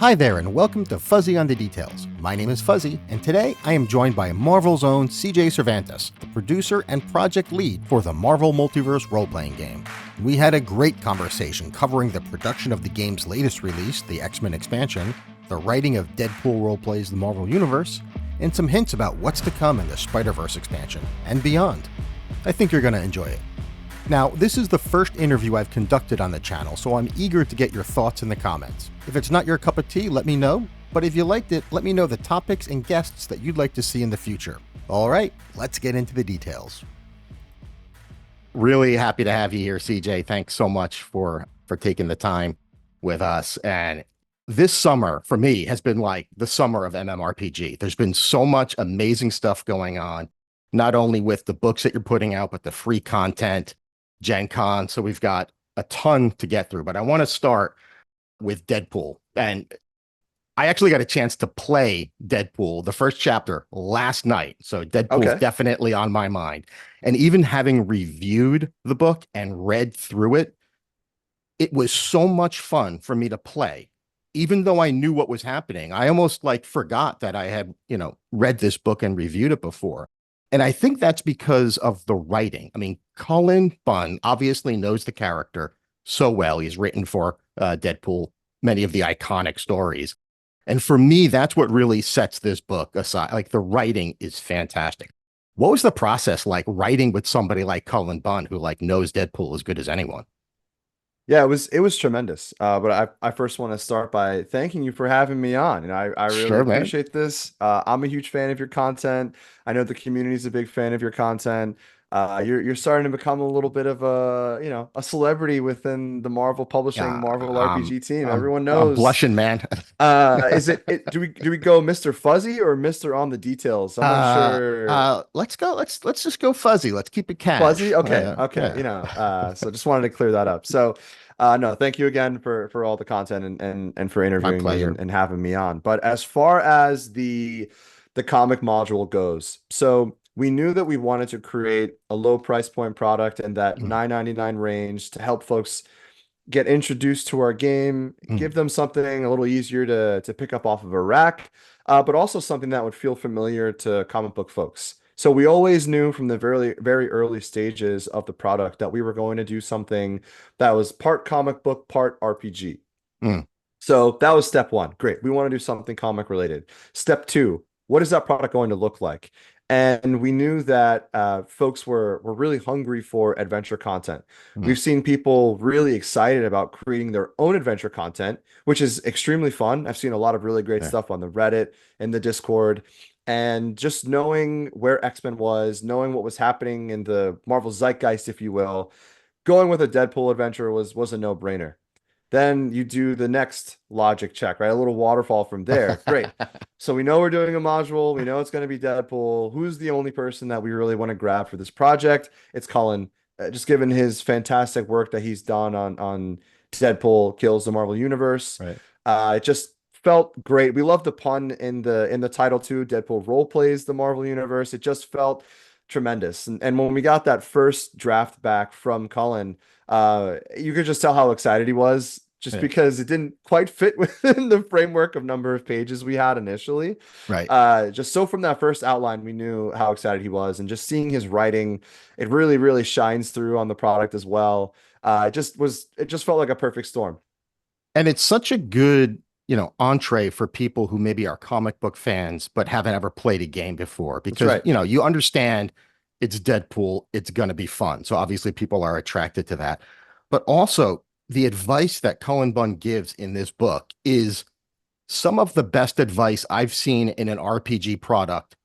Hi there, and welcome to Fuzzy on the Details. My name is Fuzzy, and today I am joined by Marvel's own CJ Cervantes, the producer and project lead for the Marvel Multiverse role-playing game. We had a great conversation covering the production of the game's latest release, the X-Men expansion, the writing of Deadpool roleplays the Marvel Universe, and some hints about what's to come in the Spider-Verse expansion, and beyond. I think you're going to enjoy it. Now, this is the first interview I've conducted on the channel, so I'm eager to get your thoughts in the comments. If it's not your cup of tea, let me know, but if you liked it, let me know the topics and guests that you'd like to see in the future. All right, let's get into the details. Really happy to have you here, CJ. Thanks so much for taking the time with us. And this summer, for me, has been like the summer of MMORPG. There's been so much amazing stuff going on, not only with the books that you're putting out, but the free content, Gen Con. So we've got a ton to get through, but I want to start with Deadpool. And I actually got a chance to play Deadpool, the first chapter, last night. So Deadpool's definitely on my mind. And even having reviewed the book and read through it, it was so much fun for me to play. Even though I knew what was happening, I almost forgot that I had, read this book and reviewed it before. And I think that's because of the writing. I mean, Cullen Bunn obviously knows the character so well. He's written for Deadpool, many of the iconic stories. And for me, that's what really sets this book aside. Like, the writing is fantastic. What was the process like writing with somebody like Cullen Bunn, who knows Deadpool as good as anyone? Yeah, it was tremendous. But I first want to start by thanking you for having me on. And I really Sure, man. appreciate this. I'm a huge fan of your content. I know the community is a big fan of your content. You're starting to become a little bit of a celebrity within the Marvel Publishing, Yeah, Marvel RPG team. Everyone I'm knows. blushing, man. Do we go Mr. Fuzzy or Mr. on the details? I'm unsure. Let's just go fuzzy. Let's keep it Fuzzy? cash. Okay, okay. Yeah. So just wanted to clear that up. So, no, thank you again for all the content and for My interviewing me pleasure. and having me on. But as far as the comic module goes, so we knew that we wanted to create a low price point product in that Mm, 9.99 range to help folks get introduced to our game, mm, give them something a little easier to pick up off of a rack, but also something that would feel familiar to comic book folks. So we always knew from the very, very early stages of the product that we were going to do something that was part comic book, part RPG. mm. So that was step one. Great. We want to do something comic related. Step two, what is that product going to look like? And we knew that folks were really hungry for adventure content. Mm. We've seen people really excited about creating their own adventure content, which is extremely fun. I've seen a lot of really great Yeah. stuff on the Reddit and the Discord. And just knowing where X-Men was, knowing what was happening in the Marvel zeitgeist, if you will, going with a Deadpool adventure was a no-brainer. Then you do the next logic check, right? A little waterfall from there. Great. So we know we're doing a module. We know it's going to be Deadpool. Who's the only person that we really want to grab for this project? It's Cullen. Just given his fantastic work that he's done on Deadpool kills the Marvel Universe. Right. It just felt great. We love the pun in the title too. Deadpool role plays the Marvel Universe. It just felt tremendous. And when we got that first draft back from Cullen, you could just tell how excited he was just Yeah. because it didn't quite fit within the framework of number of pages we had initially. Right. Just so from that first outline, we knew how excited he was, and just seeing his writing, it really, really shines through on the product as well. It just felt like a perfect storm. And it's such a good, entree for people who maybe are comic book fans but haven't ever played a game before, That's because, right. you understand it's Deadpool, it's going to be fun. So obviously people are attracted to that. But also, the advice that Cullen Bunn gives in this book is some of the best advice I've seen in an RPG product,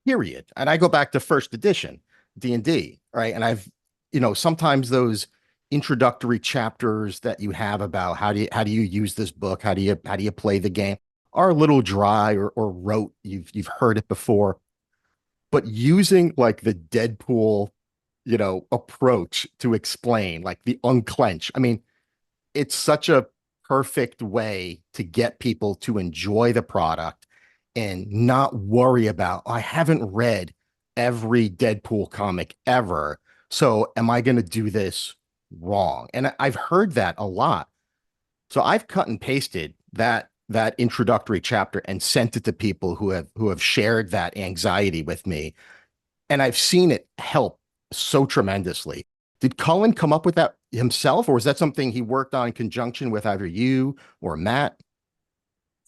period. And I go back to first edition D&D, right? And sometimes those introductory chapters that you have about how do you use this book, how do you play the game, are a little dry or rote. You've heard it before, but using the Deadpool, approach to explain, like the unclench. I mean, it's such a perfect way to get people to enjoy the product and not worry about, "Oh, I haven't read every Deadpool comic ever. So am I going to do this wrong?" And I've heard that a lot. So I've cut and pasted that that introductory chapter and sent it to people who have shared that anxiety with me, and I've seen it help so tremendously. Did Cullen come up with that himself, or is that something he worked on in conjunction with either you or Matt?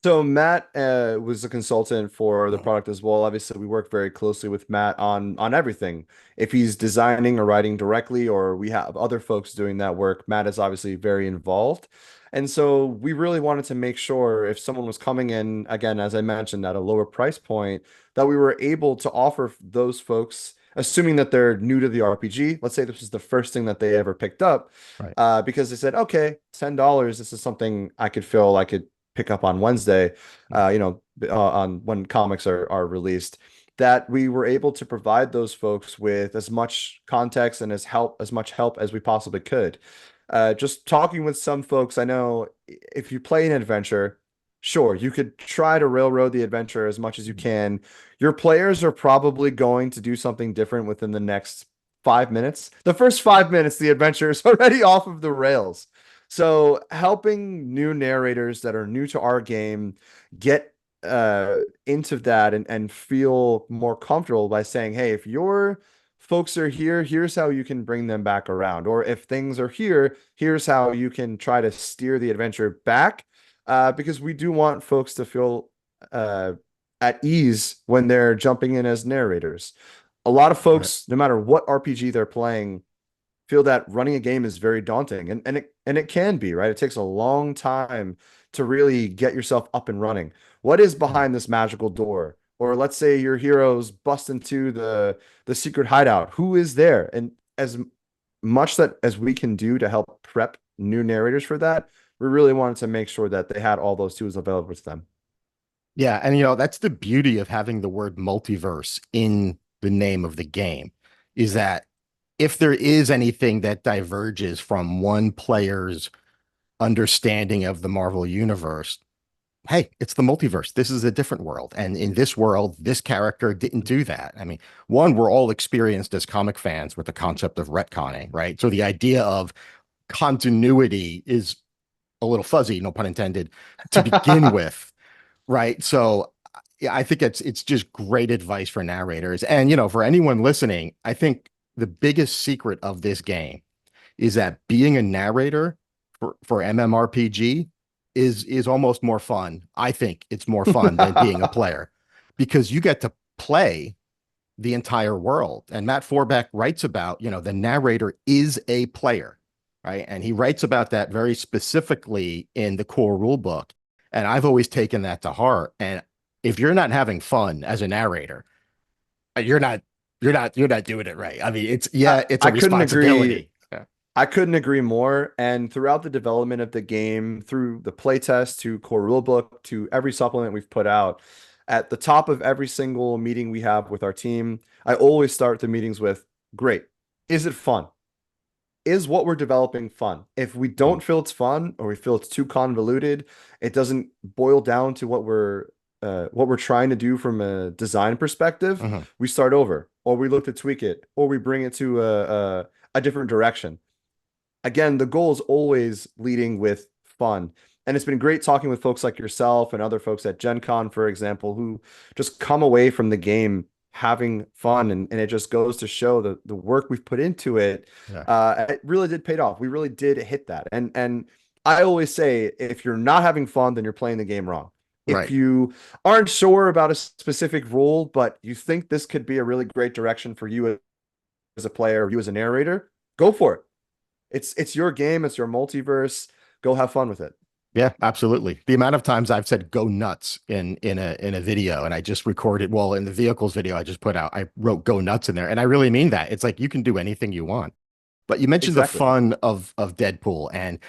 So Matt was a consultant for the product as well. Obviously, we work very closely with Matt on everything. If he's designing or writing directly, or we have other folks doing that work, Matt is obviously very involved. And so we really wanted to make sure if someone was coming in, again, as I mentioned, at a lower price point, that we were able to offer those folks, assuming that they're new to the RPG. Let's say this was the first thing that they ever picked up, Right. because they said, okay, $10, this is something I could feel I could pick up on Wednesday, on when comics are released, that we were able to provide those folks with as much context and as much help as we possibly could. Just talking with some folks, I know if you play an adventure, sure, you could try to railroad the adventure as much as you can. Your players are probably going to do something different within the next 5 minutes. The first 5 minutes, the adventure is already off of the rails. So helping new narrators that are new to our game get into that and feel more comfortable by saying, hey, if your folks are here, here's how you can bring them back around. Or if things are here, here's how you can try to steer the adventure back. Because we do want folks to feel uh, at ease when they're jumping in as narrators. A lot of Right. folks, no matter what RPG they're playing, feel that running a game is very daunting, and it can be, right? It takes a long time to really get yourself up and running. What is Mhm. behind this magical door? Or let's say your heroes bust into the secret hideout. Who is there? And as much that as we can do to help prep new narrators for that, we really wanted to make sure that they had all those tools available to them. Yeah, and that's the beauty of having the word multiverse in the name of the game, is that if there is anything that diverges from one player's understanding of the Marvel universe, hey, it's the multiverse. This is a different world. And in this world, this character didn't do that. I mean, one, we're all experienced as comic fans with the concept of retconning, right? So the idea of continuity is a little fuzzy, no pun intended, to begin with, right? So yeah, I think it's just great advice for narrators. And for anyone listening, I think the biggest secret of this game is that being a narrator for MMORPG is almost more fun. I think it's more fun than being a player because you get to play the entire world. And Matt Forbeck writes about, the narrator is a player, right? And he writes about that very specifically in the core rule book. And I've always taken that to heart. And if you're not having fun as a narrator, you're not you're not doing it right. I mean, I, it's a I couldn't agree. responsibility. Yeah. I couldn't agree more. And throughout the development of the game, through the playtest to core rulebook to every supplement we've put out, at the top of every single meeting we have with our team, I always start the meetings with, great. Is it fun? Is what we're developing fun? If we don't feel it's fun or we feel it's too convoluted, it doesn't boil down to what we're trying to do from a design perspective, Mhm. we start over, or we look to tweak it, or we bring it to a different direction. Again, the goal is always leading with fun. And it's been great talking with folks like yourself and other folks at Gen Con, for example, who just come away from the game having fun. And it just goes to show the work we've put into it. Yeah. It really did pay off. We really did hit that. And I always say, if you're not having fun, then you're playing the game wrong. If Right. you aren't sure about a specific rule, but you think this could be a really great direction for you as a player, or you as a narrator, go for it. It's your game, it's your multiverse. Go have fun with it. Yeah, absolutely. The amount of times I've said "go nuts" in a video, and I just recorded. Well, in the vehicles video I just put out, I wrote "go nuts" in there, and I really mean that. It's like you can do anything you want. But you mentioned the Exactly. fun of Deadpool, and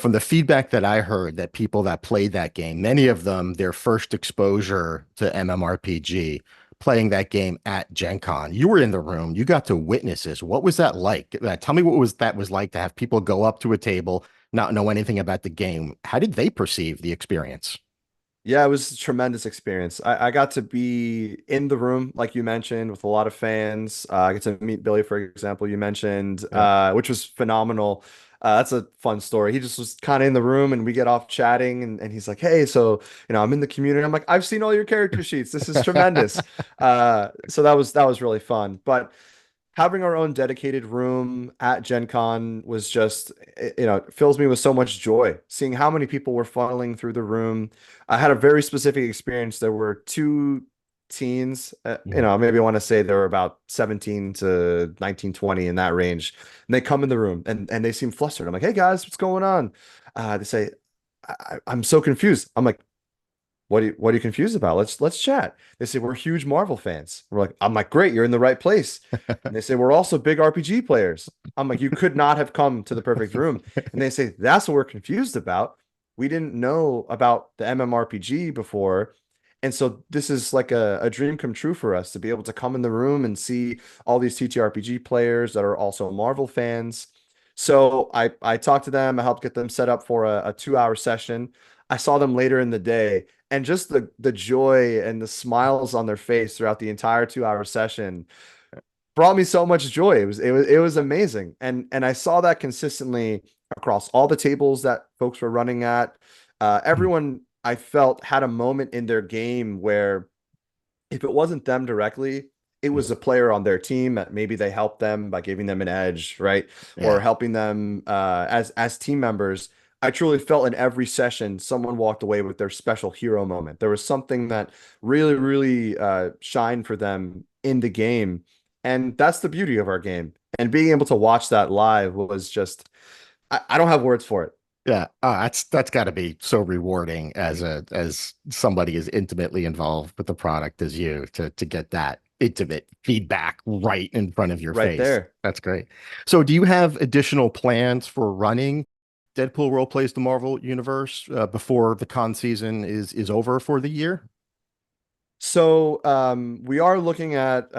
from the feedback that I heard, that people that played that game, many of them, their first exposure to MMORPG, playing that game at Gen Con. You were in the room, you got to witness this. What was that like? Tell me what was like to have people go up to a table, not know anything about the game. How did they perceive the experience? Yeah, it was a tremendous experience. I got to be in the room, like you mentioned, with a lot of fans. I get to meet Billy, for example, you mentioned, Yeah. which was phenomenal. That's a fun story. He just was kind of in the room and we get off chatting and he's like, hey, so I'm in the community. I'm like, I've seen all your character sheets. This is tremendous. So that was really fun. But having our own dedicated room at Gen Con was just, it fills me with so much joy seeing how many people were funneling through the room. I had a very specific experience. There were two teens, Mhm. maybe I want to say they were about 17 to 19, 20 in that range. And they come in the room and they seem flustered. I'm like, hey guys, what's going on? They say, I'm so confused. I'm like, what are you confused about? Let's chat. They say we're huge Marvel fans. I'm like, great, you're in the right place. And they say we're also big RPG players. I'm like, you could not have come to the perfect room. And they say that's what we're confused about. We didn't know about the MMORPG before. And so this is like a dream come true for us to be able to come in the room and see all these TTRPG players that are also Marvel fans. So I talked to them, I helped get them set up for a 2 hour session. I saw them later in the day and just the joy and the smiles on their face throughout the entire 2 hour session brought me so much joy. It was amazing. And I saw that consistently across all the tables that folks were running at. Everyone I felt had a moment in their game where if it wasn't them directly, it was a player on their team that maybe they helped them by giving them an edge, right? Or Yeah. helping them as team members. I truly felt in every session someone walked away with their special hero moment. There was something that really, really shined for them in the game, and that's the beauty of our game. And being able to watch that live was just, I don't have words for it. Yeah, that's got to be so rewarding as as somebody as intimately involved with the product as you to get that intimate feedback right in front of your Right face. there. That's great. So, do you have additional plans for running Deadpool Role Plays the Marvel Universe before the con season is over for the year? So we are looking at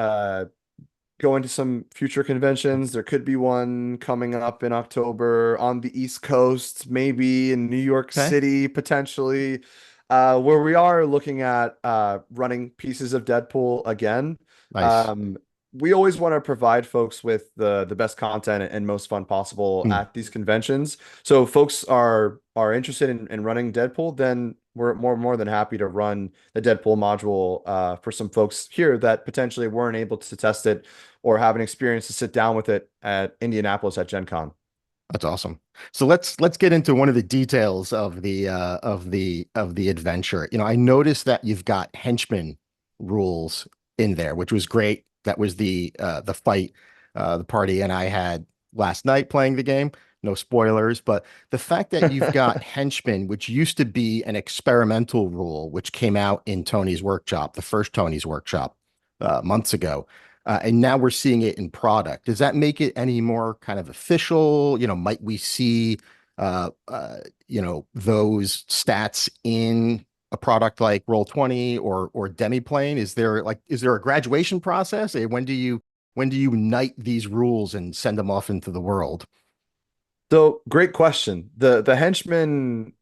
going to some future conventions. There could be one coming up in October on the East Coast, maybe in New York Okay, City, potentially, where we are looking at running pieces of Deadpool again. nice. Um, we always want to provide folks with the best content and most fun possible Hmm, at these conventions. So if folks are interested in running Deadpool, then we're more than happy to run the Deadpool module for some folks here that potentially weren't able to test it or have an experience to sit down with it at Indianapolis at Gen Con. that's awesome. So let's get into one of the details of the adventure. I noticed that you've got henchman rules in there, which was great. That was the fight the party and I had last night playing the game. No spoilers, but the fact that you've got henchmen, which used to be an experimental rule, which came out in Tony's workshop, the first Tony's workshop months ago. And now we're seeing it in product. Does that make it any more kind of official? Might we see, uh, uh, those stats in a product like Roll20 or Demiplane? Is there a graduation process? When do you knight these rules and send them off into the world? So great question. The henchman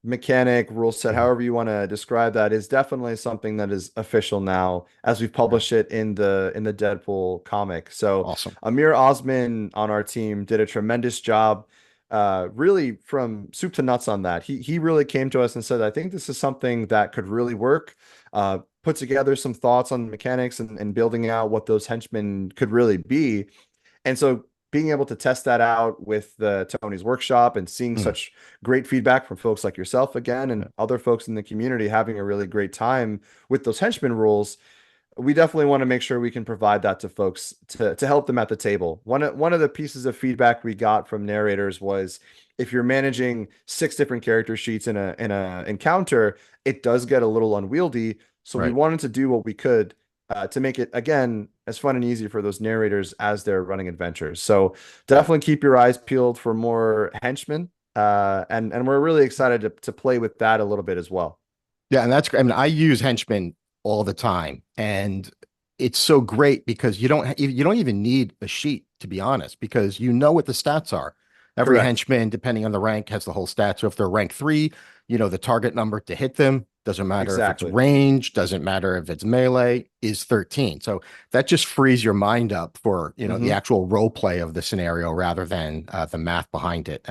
mechanic rule set, Mhm. however you want to describe that, is definitely something that is official now as we've published it in the Deadpool comic. So Awesome. Amir Osman on our team did a tremendous job, really from soup to nuts on that. He really came to us and said, I think this is something that could really work. Put together some thoughts on mechanics and building out what those henchmen could really be. And so being able to test that out with the Tony's workshop and seeing Mm. such great feedback from folks like yourself again and other folks in the community having a really great time with those henchman rules, we definitely want to make sure we can provide that to folks to help them at the table. One of the pieces of feedback we got from narrators was if you're managing 6 different character sheets in a encounter, it does get a little unwieldy. So we Right. wanted to do what we could to make it again as fun and easy for those narrators as they're running adventures. So Yeah. definitely keep your eyes peeled for more henchmen. And we're really excited to play with that a little bit as well. Yeah, and that's great. I mean, I use henchmen all the time, and it's so great because you don't even need a sheet, to be honest, because you know what the stats are. Every Correct. henchman, depending on the rank, has the whole stat. So if they're rank 3, the target number to hit them. Doesn't matter if it's Exactly. range, doesn't matter if it's melee, is 13. So that just frees your mind up for, the Hmm. actual role play of the scenario rather than the math behind it.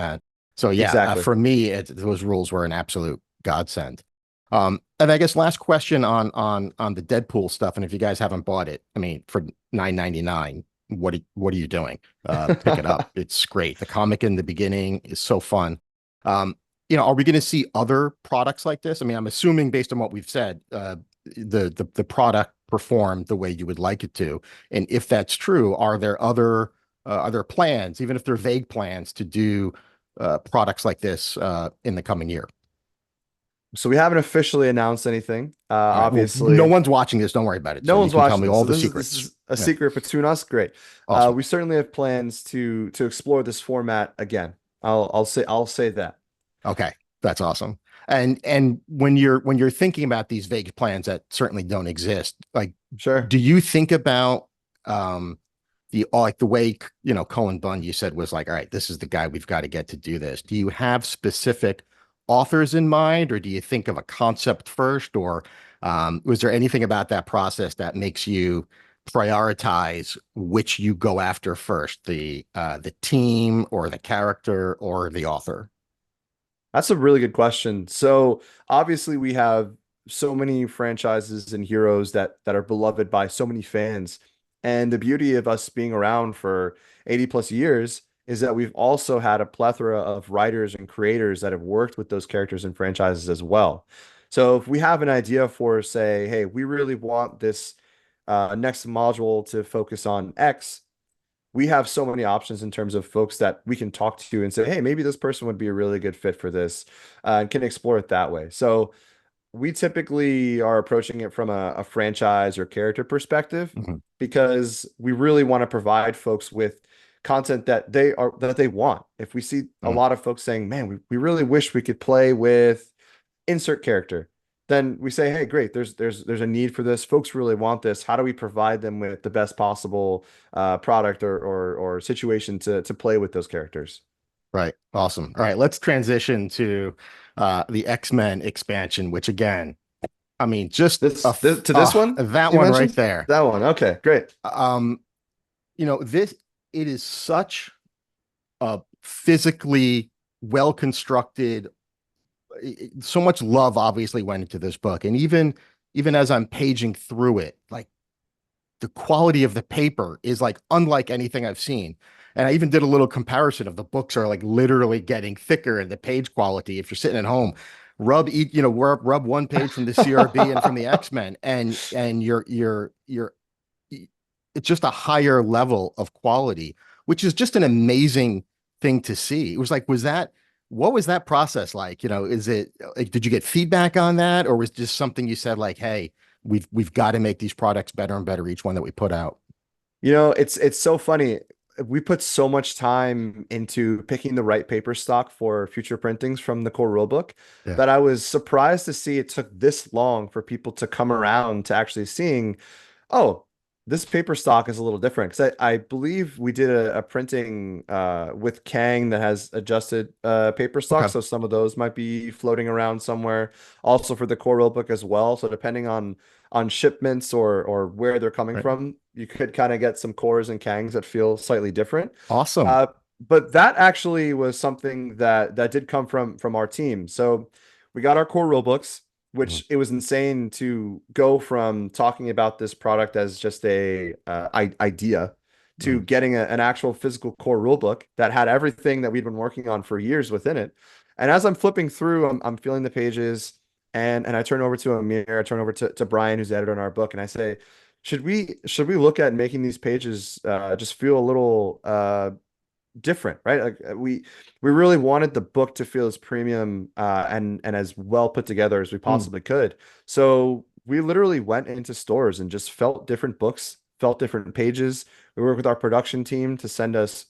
So yeah, Exactly. for me, those rules were an absolute godsend. And I guess last question on the Deadpool stuff, and if you guys haven't bought it, I mean, for 9.99, what are you doing? Pick it up. It's great. The comic in the beginning is so fun. Um, are we going to see other products like this? I mean, I'm assuming based on what we've said, the product performed the way you would like it to. And if that's true, are there plans, even if they're vague plans, to do products like this in the coming year? So we haven't officially announced anything. All right. Well, no Obviously, one's watching this. Don't worry about it. So no you one's can tell watching me this, all so the this secrets. is a Yeah. secret between us. Great. Awesome. We certainly have plans to explore this format again. I'll say that. Okay. That's awesome. And when you're thinking about these vague plans that certainly don't exist, like, Sure. do you think about like the way Cullen Bunn you said was like, all right, this is the guy we've got to get to do this. Do you have specific authors in mind, or do you think of a concept first, or was there anything about that process that makes you prioritize which you go after first, the team or the character or the author? That's a really good question. So obviously we have so many franchises and heroes that are beloved by so many fans. And the beauty of us being around for 80 plus years is that we've also had a plethora of writers and creators that have worked with those characters and franchises as well. So if we have an idea for, say, hey, we really want this next module to focus on X, we have so many options in terms of folks that we can talk to and say, hey, maybe this person would be a really good fit for this, and can explore it that way. So we typically are approaching it from a franchise or character perspective Mhm. because we really want to provide folks with content that they want. If we see a Mm. lot of folks saying, man, we really wish we could play with insert character, then we say, hey, great, there's a need for this. Folks really want this. How do we provide them with the best possible product or situation to play with those characters? Right. Awesome. All right. Let's transition to the X-Men expansion, which again, I mean, just This to this one that you one right mentioned? there. That one. Okay, great. Um, this it is such a physically well constructed. So much love obviously went into this book, and even as I'm paging through it, like the quality of the paper is like unlike anything I've seen. And I even did a little comparison of the books are like literally getting thicker and the page quality. If you're sitting at home, rub one page from the CRB and from the X-Men, and you're it's just a higher level of quality, which is just an amazing thing to see. It was like, what was that process like? Is it like, did you get feedback on that, or was it just something you said like, hey, we've got to make these products better and better each one that we put out? It's so funny. We put so much time into picking the right paper stock for future printings from the core rulebook Yeah. that I was surprised to see it took this long for people to come around to actually seeing, oh, this paper stock is a little different. Because I believe we did a printing with Kang that has adjusted paper stock. Okay. So some of those might be floating around somewhere. Also for the core rulebook as well. So depending on shipments or where they're coming Right. from, you could kind of get some cores and Kangs that feel slightly different. Awesome. Uh, but that actually was something that did come from our team. So we got our core rulebooks, Mhm. which it was insane to go from talking about this product as just a idea to Mhm. getting an actual physical core rulebook that had everything that we'd been working on for years within it. And as I'm flipping through, I'm feeling the pages, and I turn over to Amir, I turn over to Brian, who's the editor on our book, and I say, should we look at making these pages just feel a little different, right? Like we really wanted the book to feel as premium and as well put together as we Mm. possibly could. So we literally went into stores and just felt different books, felt different pages. We worked with our production team to send us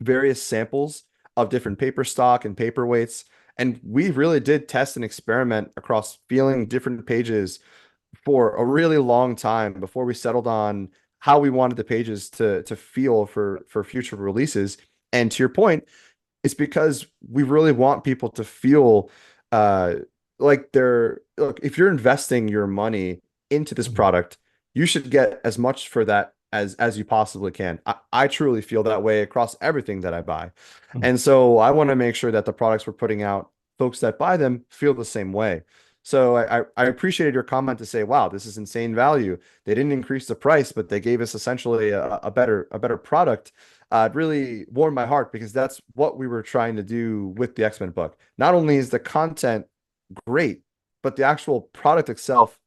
various samples of different paper stock and paper weights. And we really did test and experiment across feeling different pages for a really long time before we settled on how we wanted the pages to feel for future releases. And to your point, it's because we really want people to feel uh like they're look, if you're investing your money into this Mhm. product, you should get as much for that as you possibly can. I truly feel that way across everything that I buy. Mhm. And so I want to make sure that the products we're putting out, folks that buy them feel the same way. So I appreciated your comment to say, wow, this is insane value. They didn't increase the price, but they gave us essentially a better product. It really warmed my heart because that's what we were trying to do with the X-Men book. Not only is the content great, but the actual product itself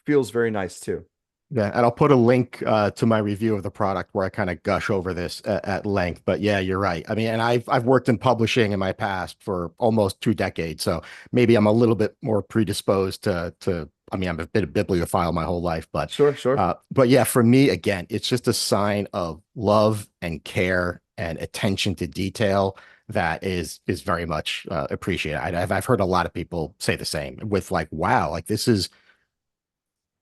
feels very nice too. Yeah, and I'll put a link to my review of the product where I kind of gush over this at length. But yeah, you're right. I mean, and I've worked in publishing in my past for almost 2 decades, so maybe I'm a little bit more predisposed to. I mean, I'm a bit of bibliophile my whole life, Sure, sure. but yeah, for me, again, it's just a sign of love and care and attention to detail that is very much appreciated. I've heard a lot of people say the same with like, wow, like this is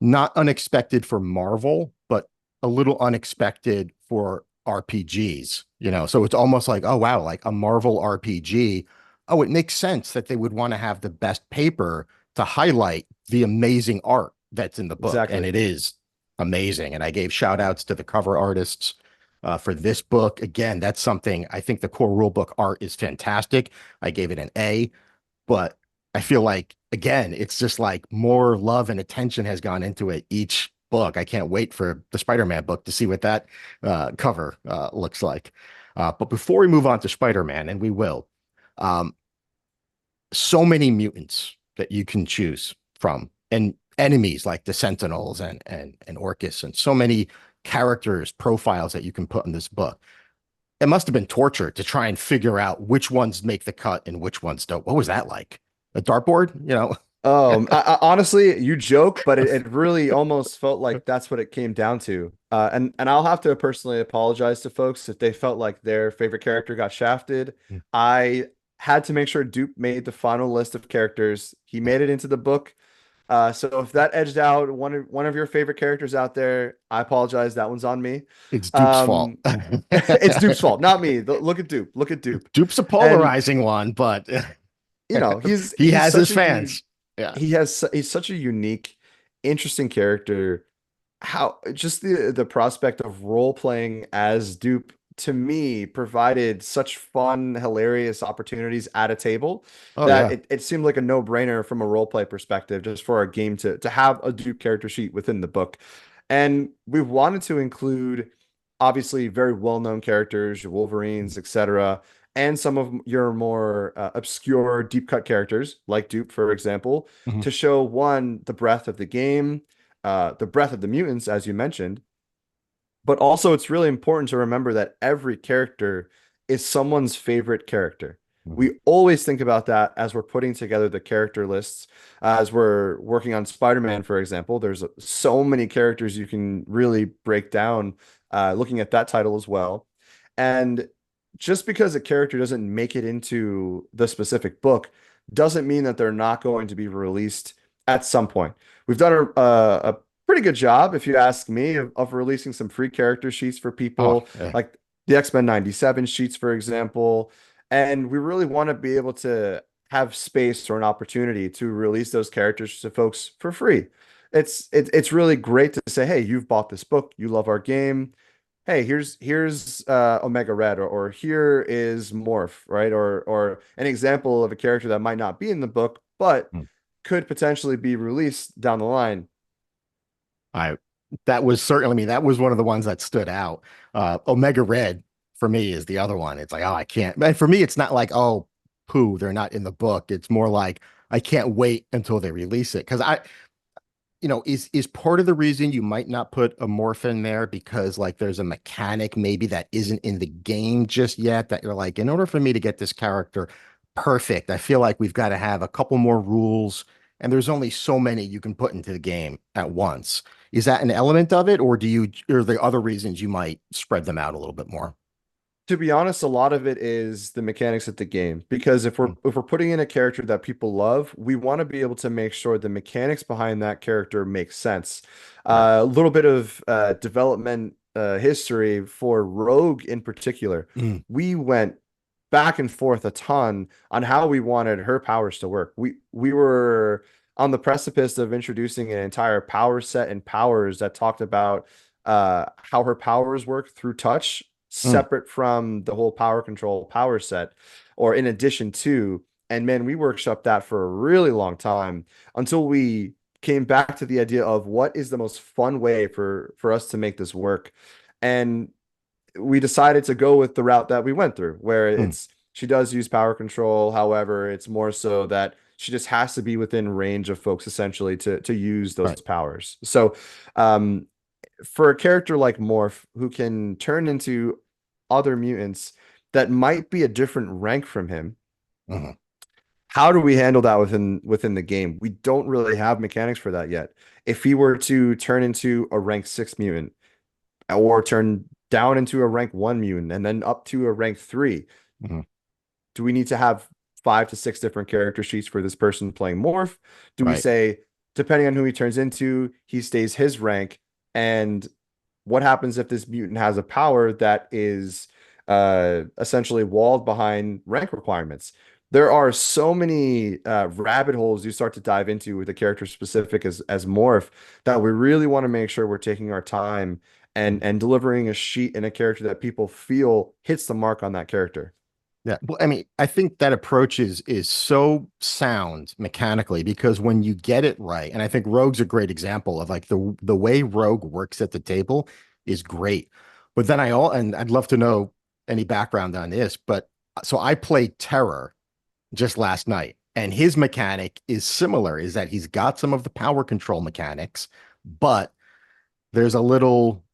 not unexpected for Marvel, but a little unexpected for RPGs, you know. So it's almost like, oh wow, like a Marvel RPG. Oh, it makes sense that they would want to have the best paper to highlight the amazing art that's in the book. And Exactly. it is amazing. And I gave shout outs to the cover artists for this book. Again, that's something I think the core rulebook art is fantastic. I gave it an A. But I feel like, again, it's just like more love and attention has gone into it each book. I can't wait for the Spider-Man book to see what that cover looks like. But before we move on to Spider-Man, and we will, um, so many mutants that you can choose from, and enemies like the Sentinels and Orcus, and so many characters profiles that you can put in this book. It must have been torture to try and figure out which ones make the cut and which ones don't. What was that like? A dartboard, you know? Honestly, you joke, but it really almost felt like that's what it came down to. And I'll have to personally apologize to folks if they felt like their favorite character got shafted. I had to make sure Dupe made the final list of characters. He made it into the book. So if that edged out one of your favorite characters out there, I apologize. That one's on me. It's Dupe's fault. Um, it's Dupe's fault, not me. Look at Dupe. Look at Dupe. Dupe's a And polarizing one, but he's he he's has his such a fans. Yeah. he's such a unique, interesting character. How just the prospect of role playing as Dupe to me provided such fun, hilarious opportunities at a table Oh that yeah. it seemed like a no-brainer from a role play perspective, just for a game to have a Dupe character sheet within the book. And we wanted to include obviously very well-known characters, your Wolverines, etc., and some of your more obscure deep cut characters like Dupe, for example, Mhm. to show one, the breadth of the game, the breadth of the mutants, as you mentioned, but also it's really important to remember that every character is someone's favorite character. Mhm. We always think about that as we're putting together the character lists. As we're working on Spider-Man, for example, there's so many characters you can really break down looking at that title as well. And just because a character doesn't make it into the specific book doesn't mean that they're not going to be released at some point. We've done a pretty good job, if you ask me, of releasing some free character sheets for Oh, people, yeah. like the X-Men 97 sheets, for example. And we really want to be able to have space or an opportunity to release those characters to folks for free. It's really great to say, hey, you've bought this book, you love our game. Hey, here's Omega Red, or here is Morph, right? Or an example of a character that might not be in the book, but Mm. could potentially be released down the line. I that was certainly me. That was one of the ones that stood out. Omega Red for me is the other one. It's like, oh, I can't. And for me, it's not like, oh, poo, they're not in the book. It's more like I can't wait until they release it. Because is part of the reason you might not put a morph in there because like there's a mechanic maybe that isn't in the game just yet that you're like, in order for me to get this character perfect, I feel like we've got to have a couple more rules, and there's only so many you can put into the game at once. Is that an element of it, or are there other reasons you might spread them out a little bit more? To be honest, a lot of it is the mechanics of the game. Because Mm. if we're putting in a character that people love, we want to be able to make sure the mechanics behind that character make sense. Right. A little bit of development history for Rogue in particular. Mm. We went back and forth a ton on how we wanted her powers to work. We were on the precipice of introducing an entire power set and powers that talked about how her powers work through touch, Mm, separate from the whole power control power set, or in addition to. And man, we workshopped that for a really long time until we came back to the idea of what is the most fun way for us to make this work. And we decided to go with the route that we went through, where mm, it's she does use power control. However, it's more so that she just has to be within range of folks essentially to use those right. powers. So, um, for a character like Morph who can turn into other mutants that might be a different rank from him, Mhm. how do we handle that within the game? We don't really have mechanics for that yet. If he were to turn into a rank 6 mutant, or turn down into a rank 1 mutant and then up to a rank 3, Mhm. do we need to have 5 to 6 different character sheets for this person playing Morph? Do we Right. say, depending on who he turns into, he stays his rank? And what happens if this mutant has a power that is essentially walled behind rank requirements? There are so many rabbit holes you start to dive into with a character specific as Morph that we really want to make sure we're taking our time and delivering a sheet and a character that people feel hits the mark on that character. Yeah. Well, I mean, I think that approach is so sound mechanically because when you get it right, and I think Rogue's a great example of like the way Rogue works at the table is great. But then and I'd love to know any background on this, but so I played Terror just last night, and his mechanic is similar, is that he's got some of the power control mechanics, but there's a little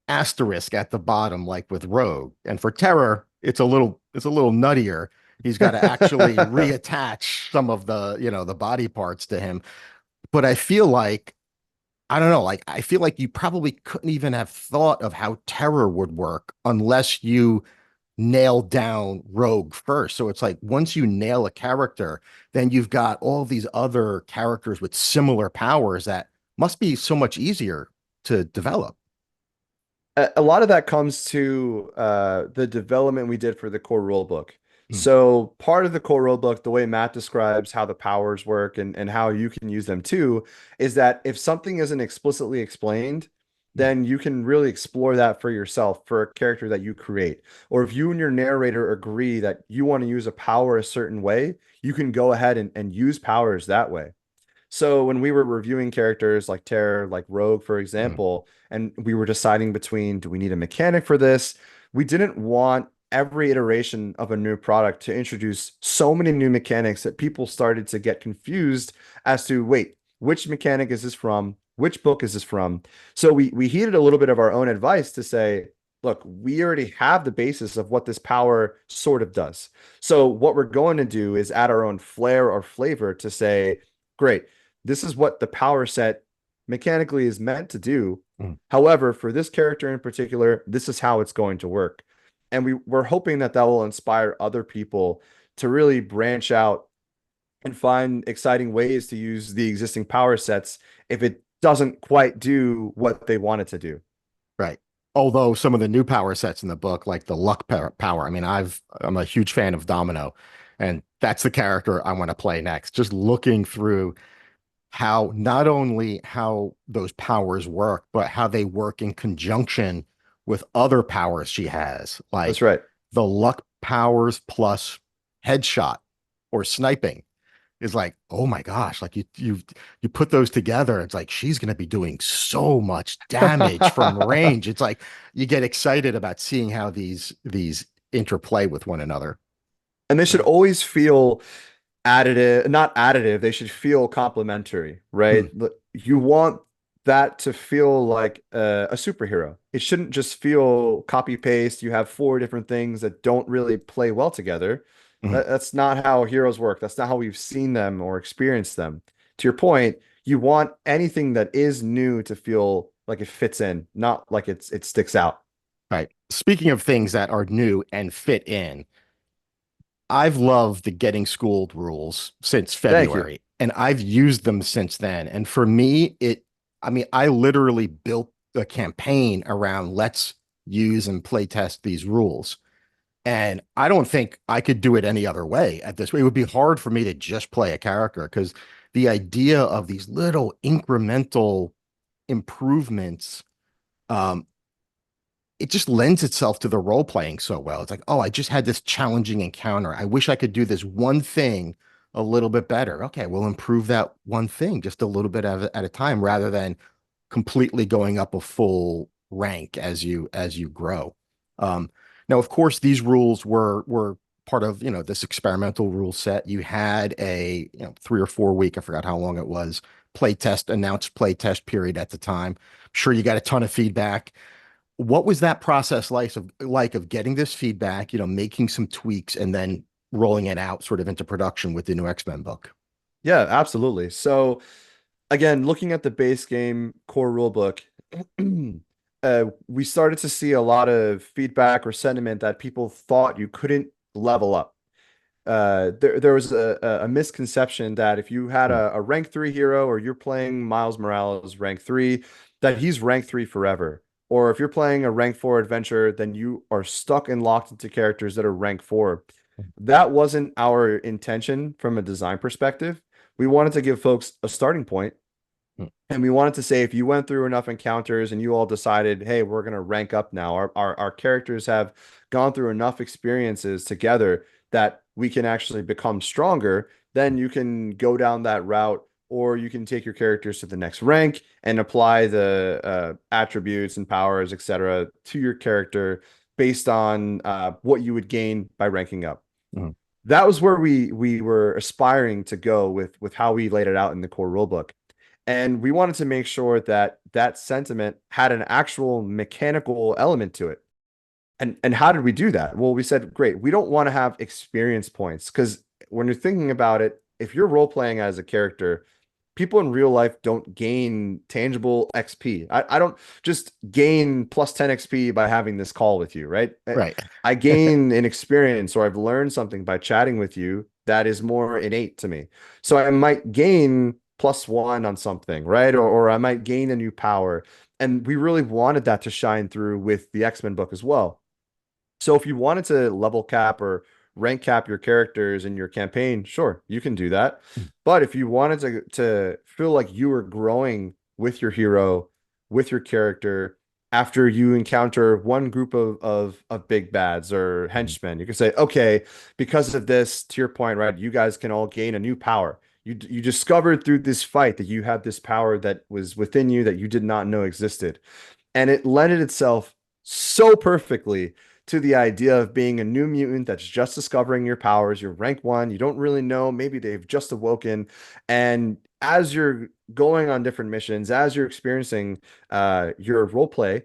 asterisk at the bottom, like with Rogue. And for Terror, it's a little nuttier. He's got to actually reattach some of the body parts to him. But I feel like, I don't know, like I feel like you probably couldn't even have thought of how Terror would work unless you nail down Rogue first. So it's like once you nail a character, then you've got all these other characters with similar powers that must be so much easier to develop. A lot of that comes to the development we did for the core rulebook. Mm, So part of the core rulebook, the way Matt describes how the powers work and how you can use them too, is that if something isn't explicitly explained, mm, then you can really explore that for yourself for a character that you create. Or if you and your narrator agree that you want to use a power a certain way, you can go ahead and use powers that way. So when we were reviewing characters like Terror, like Rogue, for mm, example, and we were deciding between do we need a mechanic for this? We didn't want every iteration of a new product to introduce so many new mechanics that people started to get confused as to wait, which mechanic is this from? Which book is this from? So we heeded a little bit of our own advice to say, look, we already have the basis of what this power sort of does. So what we're going to do is add our own flair or flavor to say, great, this is what the power set mechanically is meant to do. mm. However, for this character in particular, this is how it's going to work. And we're hoping that that will inspire other people to really branch out and find exciting ways to use the existing power sets if it doesn't quite do what they want it to do. Right. Although some of the new power sets in the book, like the luck power, I mean, I'm a huge fan of Domino, and that's the character I want to play next. Just looking through how not only how those powers work, but how they work in conjunction with other powers she has, That's like right. the luck powers plus headshot or sniping is like, oh my gosh, like you put those together, it's like she's going to be doing so much damage from range. It's like you get excited about seeing how these interplay with one another. And they should So, always feel additive, not additive, they should feel complementary, right? hmm, You want that to feel like a superhero. It shouldn't just feel copy paste. You have four different things that don't really play well together. hmm, That's not how heroes work. That's not how we've seen them or experienced them. To your point, you want anything that is new to feel like it fits in, not like it sticks out. right. Speaking of things that are new and fit in, I've loved the getting schooled rules since Thank you. February, and I've used them since then. And for me, I mean, I literally built a campaign around let's use and play test these rules. And I don't think I could do it any other way at this way. It would be hard for me to just play a character because the idea of these little incremental improvements, um, it just lends itself to the role playing so well. It's like, oh, I just had this challenging encounter. I wish I could do this one thing a little bit better. Okay, we'll improve that one thing just a little bit at a time rather than completely going up a full rank as you grow. Um, Now, of course, these rules were part of this experimental rule set. You had a 3 or 4 week, I forgot how long it was, announced play test period at the time. I'm sure you got a ton of feedback. What was that process like of getting this feedback, making some tweaks and then rolling it out sort of into production with the new X-Men book? Yeah, absolutely. So again, looking at the base game core rulebook, we started to see a lot of feedback or sentiment that people thought you couldn't level up. There was a misconception that if you had Mm, a rank 3 hero or you're playing Miles Morales rank 3, that he's rank 3 forever. Or if you're playing a rank 4 adventure, then you are stuck and locked into characters that are rank 4. That wasn't our intention from a design perspective. We wanted to give folks a starting point, mm, and we wanted to say if you went through enough encounters and you all decided, hey, we're going to rank up now, our characters have gone through enough experiences together that we can actually become stronger, then you can go down that route, or you can take your characters to the next rank and apply the attributes and powers, etc., to your character based on what you would gain by ranking up. mm, That was where we were aspiring to go with how we laid it out in the core rulebook. And we wanted to make sure that that sentiment had an actual mechanical element to it. And how did we do that? Well, we said, great, we don't want to have experience points because when you're thinking about it, if you're role playing as a character, people in real life don't gain tangible XP. I don't just gain plus 10 XP by having this call with you, right? right. I gain an experience or I've learned something by chatting with you that is more innate to me. So I might gain +1 on something, right? Or I might gain a new power. And we really wanted that to shine through with the X-Men book as well. So if you wanted to level cap or rank cap your characters in your campaign, sure, you can do that. But if you wanted to feel like you were growing with your hero, with your character, after you encounter one group of big bads or Mm, henchmen, you can say, okay, because of this, to your point, right, you guys can all gain a new power. You discovered through this fight that you had this power that was within you that you did not know existed. And it lended itself so perfectly to the idea of being a new mutant that's just discovering your powers. You're rank 1, you don't really know, maybe they've just awoken. And as you're going on different missions, as you're experiencing your role play,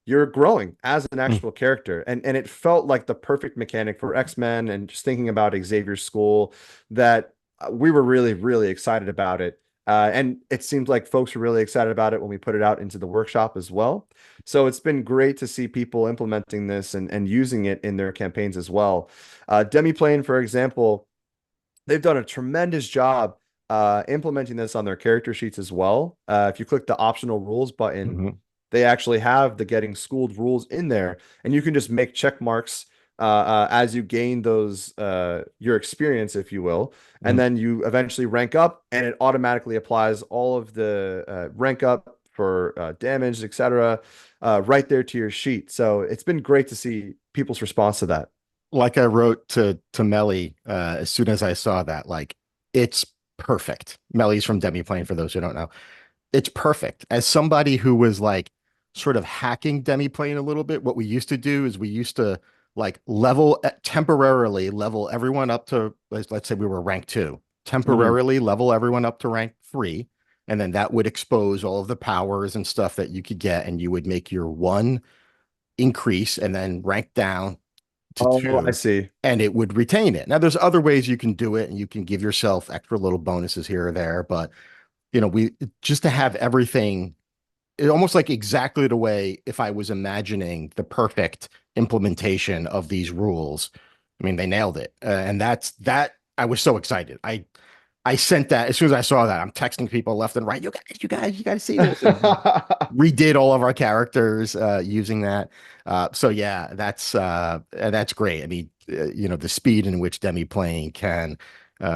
you're growing as an mm. actual character. And it felt like the perfect mechanic for X-Men, and just thinking about Xavier's school, that we were really, really excited about it. And it seems like folks were really excited about it when we put it out into the workshop as well. So it's been great to see people implementing this and using it in their campaigns as well. Demiplane, for example, they've done a tremendous job implementing this on their character sheets as well. If you click the optional rules button, Mhm. they actually have the getting schooled rules in there, and you can just make check marks as you gain those your experience, if you will, and Mhm. then you eventually rank up, and it automatically applies all of the rank up for damage, etc., right there to your sheet. So it's been great to see people's response to that. Like I wrote to Melly as soon as I saw that, like it's perfect. Melly's from Demiplane, for those who don't know. It's perfect. As somebody who was like sort of hacking Demiplane a little bit, what we used to do is we used to like temporarily level everyone up to let's say we were rank 2, Mhm. temporarily level everyone up to rank 3, and then that would expose all of the powers and stuff that you could get, and you would make your one increase and then rank down to Oh, I 2, see. and it would retain it. Now there's other ways you can do it, and you can give yourself extra little bonuses here or there, but we just to have everything almost like exactly the way if I was imagining the perfect implementation of these rules. I mean, they nailed it. And that I was so excited. I sent that as soon as I saw that. I'm texting people left and right. You guys see this, and redid all of our characters using that. So yeah, that's great. I mean, the speed in which Demi playing can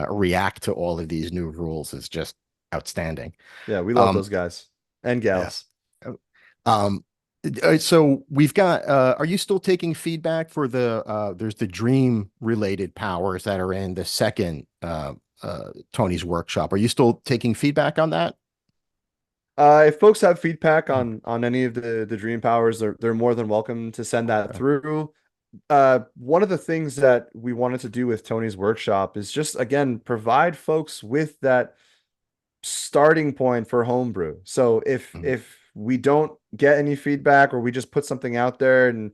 react to all of these new rules is just outstanding. Yeah, we love Um, those guys and yeah. gals. Um, so we've got, are you still taking feedback for there's the dream related powers that are in the second, Tony's workshop. Are you still taking feedback on that? If folks have feedback Mm. on any of the dream powers, they're more than welcome to send that Okay. through. One of the things that we wanted to do with Tony's workshop is just again provide folks with that starting point for homebrew. So Mhm. if we don't get any feedback or we just put something out there and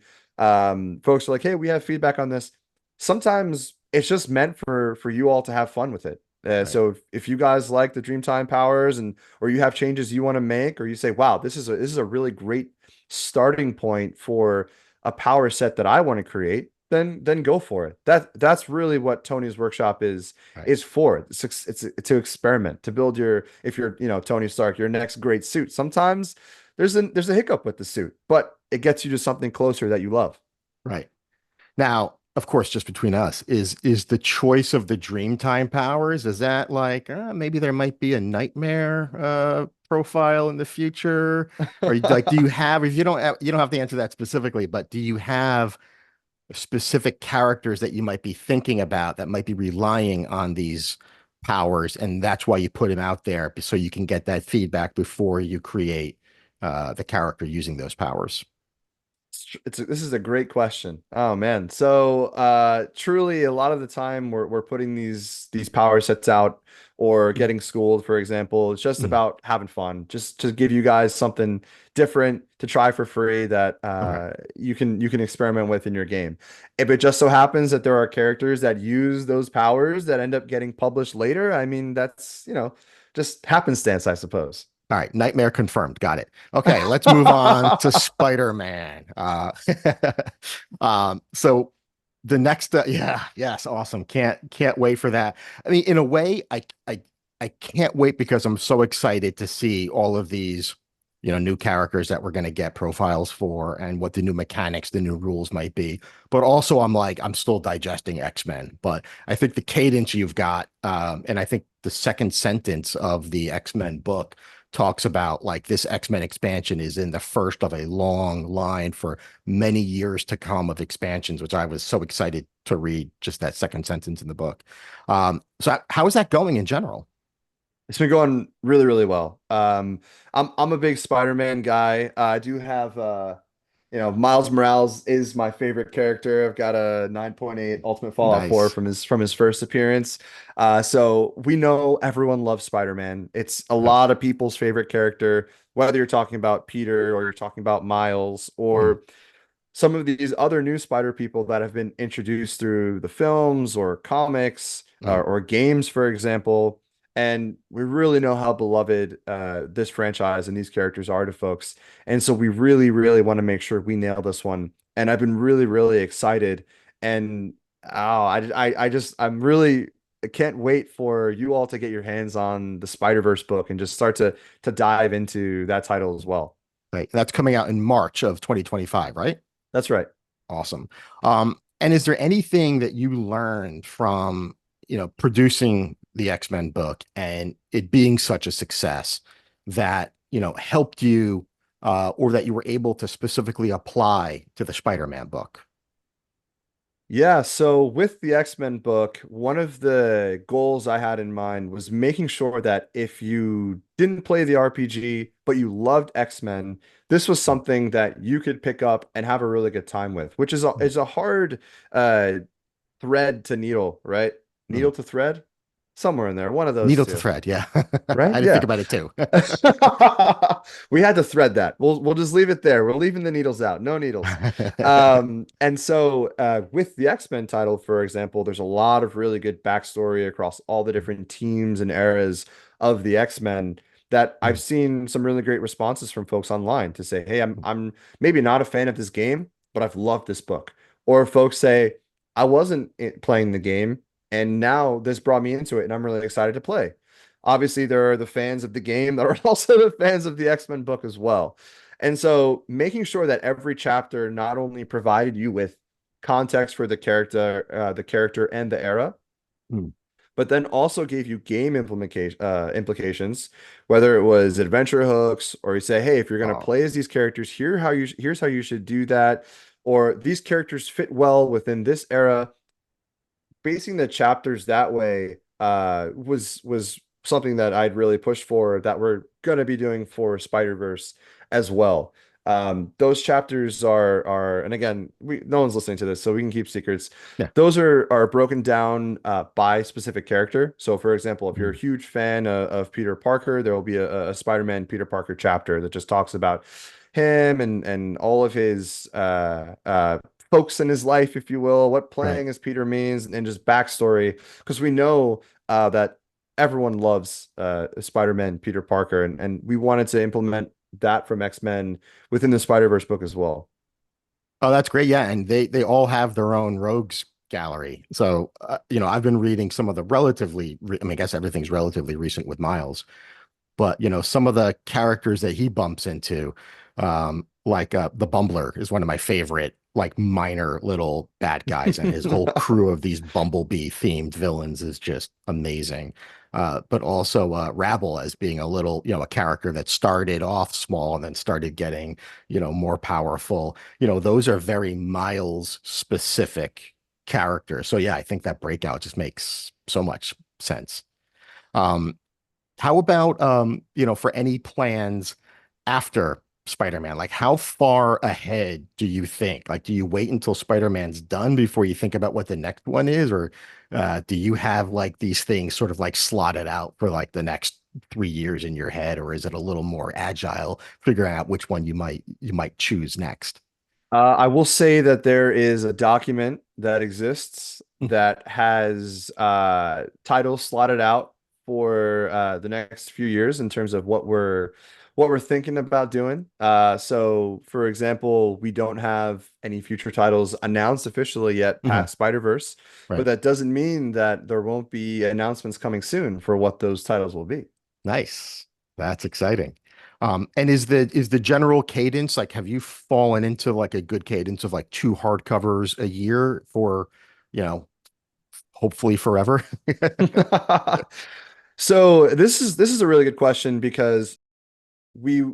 folks are like, "Hey, we have feedback on this," sometimes it's just meant for you all to have fun with it. Right. So if you guys like the Dreamtime powers and or you have changes you want to make, or you say, "Wow, this is a really great starting point for a power set that I want to create," then go for it. That's really what Tony's workshop Right. is for. It's to experiment, to build your, if you're, Tony Stark, your next great suit. Sometimes there's a hiccup with the suit, but it gets you to something closer that you love. Right. Now, of course, just between us, is the choice of the Dreamtime powers, is that like maybe there might be a nightmare profile in the future? Or like do you have, if you don't have to answer that specifically, but do you have specific characters that you might be thinking about that might be relying on these powers, and that's why you put him out there so you can get that feedback before you create the character using those powers? This is a great question. Oh man. So truly a lot of the time we're putting these power sets out or getting schooled, for example. It's just Mm. about having fun, just to give you guys something different to try for free that Okay. you can experiment with in your game. If it just so happens that there are characters that use those powers that end up getting published later, I mean that's, just happenstance, I suppose. All right, nightmare confirmed. Got it. Okay, let's move on to Spider-Man. So the next, yeah, yes, awesome. Can't wait for that. I mean, in a way, I can't wait because I'm so excited to see all of these, new characters that we're going to get profiles for and what the new mechanics, the new rules might be. But also, I'm like, I'm still digesting X-Men. But I think the cadence you've got, and I think the second sentence of the X-Men book talks about like this X-Men expansion is in the first of a long line for many years to come of expansions, which I was so excited to read just that second sentence in the book. So how is that going in general? It's been going really, really well. I'm a big Spider-Man guy. I do have Miles Morales is my favorite character. I've got a 9.8 Ultimate Fallout 4 Nice. from his first appearance. So we know everyone loves Spider-Man. It's a Yep. lot of people's favorite character, whether you're talking about Peter or you're talking about Miles Mm, or some of these other new Spider people that have been introduced through the films or comics mm, or games, for example. And we really know how beloved this franchise and these characters are to folks. And so we really, really want to make sure we nail this one. And I've been really, really excited. And I'm really, I can't wait for you all to get your hands on the Spider-Verse book and just start to dive into that title as well. right. That's coming out in March of 2025, right? That's right. Awesome. And is there anything that you learned from, producing the X-Men book and it being such a success that, helped you or that you were able to specifically apply to the Spider-Man book? Yeah, so with the X-Men book, one of the goals I had in mind was making sure that if you didn't play the RPG, but you loved X-Men, this was something that you could pick up and have a really good time with, which is a hard uh thread to needle, right? Mhm. Needle to thread, somewhere in there, one of those Needle to two, thread. Yeah. right? I didn't think Yeah. about it too. We had to thread that. We'll just leave it there. We're leaving the needles out. No needles. And so with the X-Men title, for example, there's a lot of really good backstory across all the different teams and eras of the X-Men that I've seen some really great responses from folks online to say, "Hey, I'm maybe not a fan of this game, but I've loved this book." Or folks say, "I wasn't playing the game And now this brought me into it, and I'm really excited to play. Obviously, there are the fans of the game that are also the fans of the X-Men book as well. And so making sure that every chapter not only provided you with context for the character and the era, Mm. but then also gave you game implications, whether it was adventure hooks or you say, hey, if you're going to Oh, play as these characters, here's how you should do that, or these characters fit well within this era. Basing the chapters that way was something that I'd really pushed for that we're gonna be doing for Spider-Verse as well. Those chapters are and again, no one's listening to this, so we can keep secrets. yeah. Those are broken down by specific character. So, for example, if you're a Mm. huge fan of Peter Parker, there will be a Spider-Man Peter Parker chapter that just talks about him and all of his folks in his life, if you will, what Right. playing as Peter means, and just backstory. Because we know that everyone loves Spider-Man, Peter Parker, and we wanted to implement that from X-Men within the Spider-Verse book as well. Oh, that's great. Yeah, and they all have their own rogues gallery. So, I've been reading some of the I mean, I guess everything's relatively recent with Miles, but some of the characters that he bumps into, like the Bumbler is one of my favorite, like minor little bad guys, and his whole crew of these bumblebee themed villains is just amazing. But also Rabble as being a little, a character that started off small and then started getting, more powerful. Those are very Miles specific characters. So yeah, I think that breakout just makes so much sense. Um, how about for any plans after Spider-Man? Like how far ahead do you think? Like do you wait until Spider-Man's done before you think about what the next one is? Or do you have like these things sort of like slotted out for like the next 3 years in your head, or is it a little more agile figuring out which one you might choose next? I will say that there is a document that exists that has titles slotted out for the next few years in terms of what we're thinking about doing. So, for example, we don't have any future titles announced officially yet Mhm. past Spider-Verse, but Right. that doesn't mean that there won't be announcements coming soon for what those titles will be. Nice. That's exciting. And is the general cadence like have you fallen into like a good cadence of like two hardcovers a year for, you know, hopefully forever? So this is a really good question because we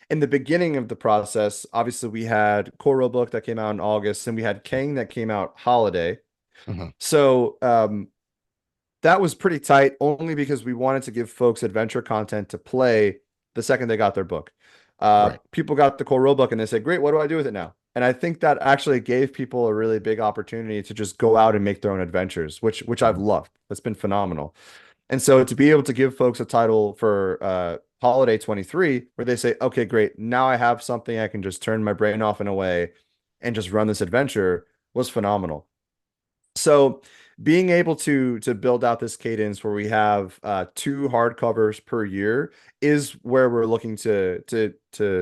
in the beginning of the process, obviously we had Core Book that came out in August, and we had Kang that came out holiday. Mhm. So that was pretty tight, only because we wanted to give folks adventure content to play the second they got their book. Right. People got the Core Book and they said, "Great, what do I do with it now?" And I think that actually gave people a really big opportunity to just go out and make their own adventures, which I've Mhm. loved. That's been phenomenal. And so to be able to give folks a title for holiday 23 where they say, okay, great, now I have something I can just turn my brain off in a way and just run this adventure was phenomenal. So being able to build out this cadence where we have two hardcovers per year is where we're looking to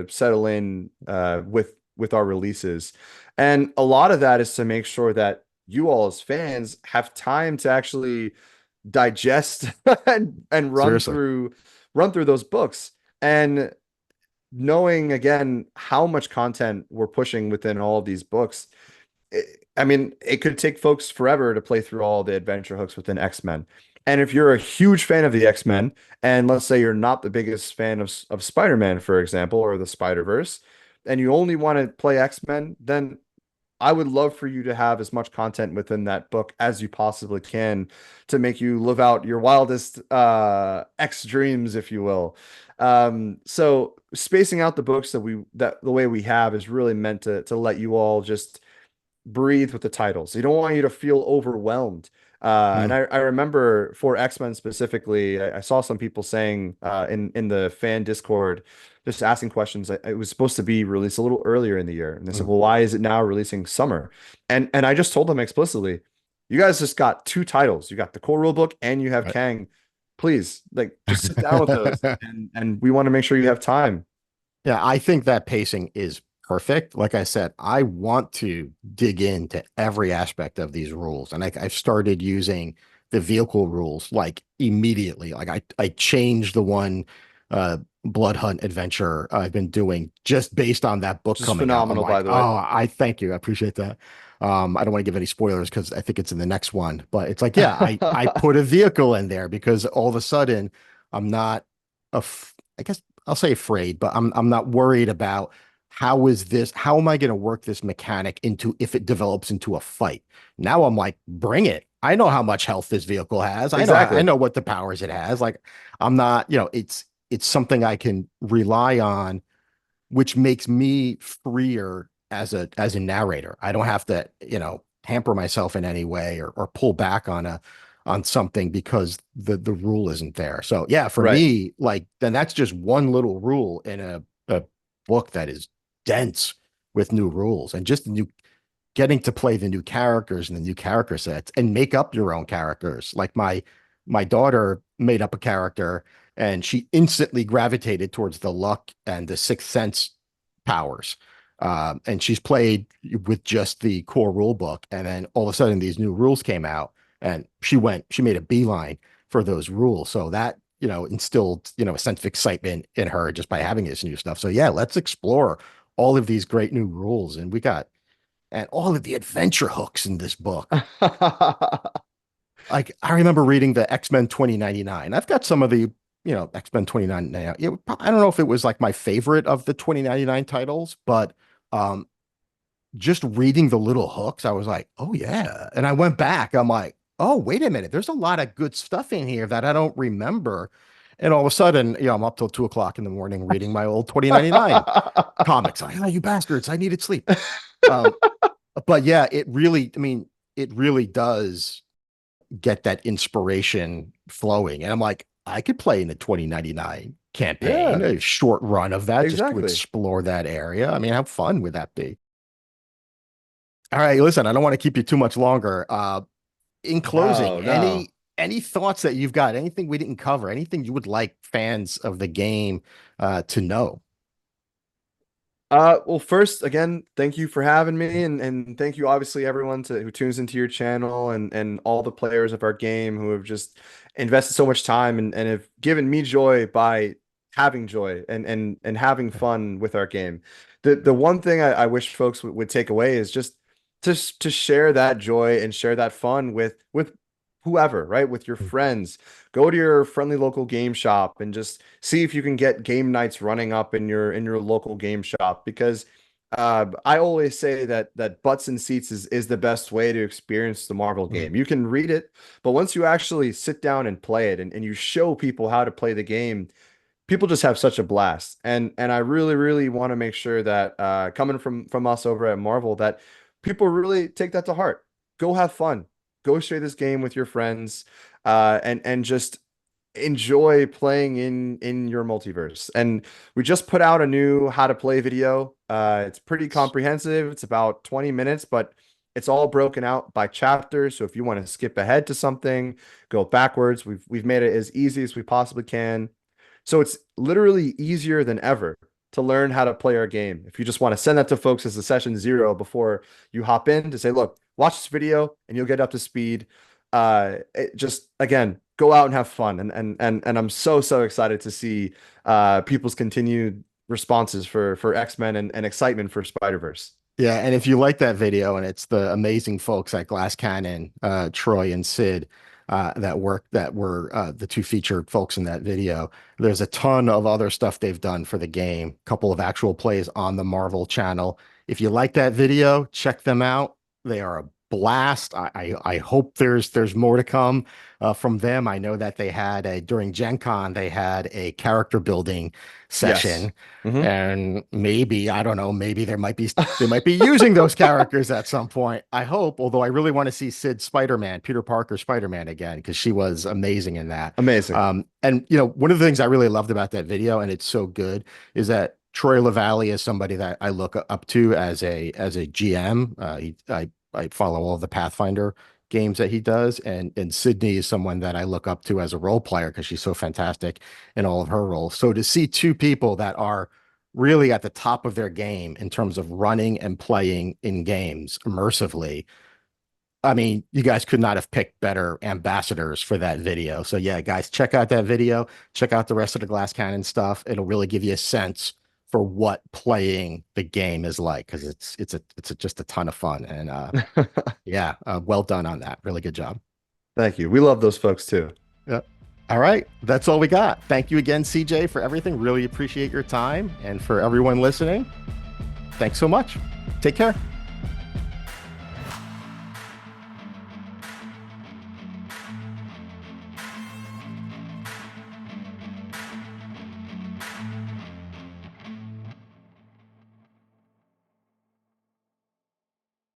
settle in with our releases. And a lot of that is to make sure that you all as fans have time to actually digest and Seriously. run through those books. And knowing again how much content we're pushing within all of these books, I mean, it could take folks forever to play through all the adventure hooks within X-Men. And if you're a huge fan of the X-Men, and let's say you're not the biggest fan of Spider-Man, for example, or the Spider-Verse, and you only want to play X-Men, then I would love for you to have as much content within that book as you possibly can to make you live out your wildest X dreams, if you will. So spacing out the books that the way we have is really meant to let you all just breathe with the titles. You don't want you to feel overwhelmed. And Mm. I remember for X-Men specifically, I saw some people saying in the fan Discord, just asking questions. It was supposed to be released a little earlier in the year, and they said, Mm. "Well, why is it now releasing summer?" And I just told them explicitly, "You guys just got two titles. You got the core rule book, and you have Right. Kang. Please, like, just sit down with those, and we want to make sure you have time." Yeah, I think that pacing is perfect. Like I said, I want to dig into every aspect of these rules. And I've started using the vehicle rules like immediately. Like I changed the one Blood Hunt adventure I've been doing just based on that book Just coming out. I'm phenomenal, by like, the way. oh, I thank you. I appreciate that. I don't want to give any spoilers because I think it's in the next one, but it's like, yeah, I put a vehicle in there because all of a sudden I'm not I guess I'll say afraid, but I'm not worried about how am I going to work this mechanic into if it develops into a fight. Now I'm like, bring it. I know how much health this vehicle has. I Exactly. know what the powers it has. Like I'm not, it's something I can rely on, which makes me freer as a narrator. I don't have to, hamper myself in any way or pull back on something because the rule isn't there. So yeah, for Right. me, like then that's just one little rule in a book that is dense with new rules and just new getting to play the new characters and the new character sets and make up your own characters. Like my daughter made up a character and she instantly gravitated towards the luck and the sixth sense powers. And she's played with just the core rule book. And then all of a sudden these new rules came out and she made a beeline for those rules. So that, instilled, a sense of excitement in her just by having this new stuff. So yeah, let's explore all of these great new rules. And all of the adventure hooks in this book. Like I remember reading the X-Men 2099. I've got some of the, X-Men 2099. I don't know if it was like my favorite of the 2099 titles, but um just reading the little hooks, I was like, oh yeah. And I went back, I'm like, oh, wait a minute, there's a lot of good stuff in here that I don't remember. And all of a sudden, I'm up till 2 o'clock in the morning reading my old 2099 comics. Like, oh, you bastards, I needed sleep. Um, but yeah, it really does get that inspiration flowing. And I'm like, I could play in the 2099 campaign, Yeah, a short run of that just to exactly. explore that area. I mean, how fun would that be? All right, listen, I don't want to keep you too much longer. In closing, No, no. any thoughts that you've got, anything we didn't cover, anything you would like fans of the game to know? Well, first, again, thank you for having me, and thank you, obviously, everyone who tunes into your channel, and all the players of our game who have just invested so much time and have given me joy by having joy and having fun with our game. The one thing I wish folks would take away is just to share that joy and share that fun with whoever, right? With your friends. Go to your friendly local game shop and just see if you can get game nights running up in your local game shop because I always say that butts and seats is the best way to experience the Marvel Mhm. game. You can read it, but once you actually sit down and play it and you show people how to play the game, people just have such a blast. And I really, really want to make sure that coming from us over at Marvel, that people really take that to heart. Go have fun. Go share this game with your friends, and just enjoy playing in your multiverse. And we just put out a new how to play video. It's pretty comprehensive. It's about 20 minutes, but it's all broken out by chapters. So if you want to skip ahead to something, go backwards, we've made it as easy as we possibly can. So it's literally easier than ever to learn how to play our game. If you just want to send that to folks as a session zero before you hop in to say, look, watch this video and you'll get up to speed. Just again, go out and have fun. And I'm so excited to see people's continued responses for X-Men and excitement for Spider-Verse. Yeah, and if you like that video and it's the amazing folks at Glass Cannon, Troy and Sid, that were the two featured folks in that video. There's a ton of other stuff they've done for the game, a couple of actual plays on the Marvel channel. If you like that video, check them out. They are a blast. I hope there's more to come from them. I know that they had during Gen Con, they had a character building Yes. session. Hmm. And maybe, I don't know, maybe they might be using those characters at some point. I hope, although I really want to see Sid Spider-Man, Peter Parker Spider-Man again, because she was amazing in that. Amazing. And one of the things I really loved about that video, and it's so good, is that Troy LaValle is somebody that I look up to as a GM. I follow all the Pathfinder games that he does, and Sydney is someone that I look up to as a role player because she's so fantastic in all of her roles. So to see two people that are really at the top of their game in terms of running and playing in games immersively. I mean, you guys could not have picked better ambassadors for that video. So yeah, guys, check out that video. Check out the rest of the Glass Cannon stuff. It'll really give you a sense for what playing the game is like because just a ton of fun. And yeah, well done on that. Really good job. Thank you. We love those folks too. Yeah. All right, that's all we got. Thank you again, CJ, for everything. Really appreciate your time, and for everyone listening, thanks so much. Take care.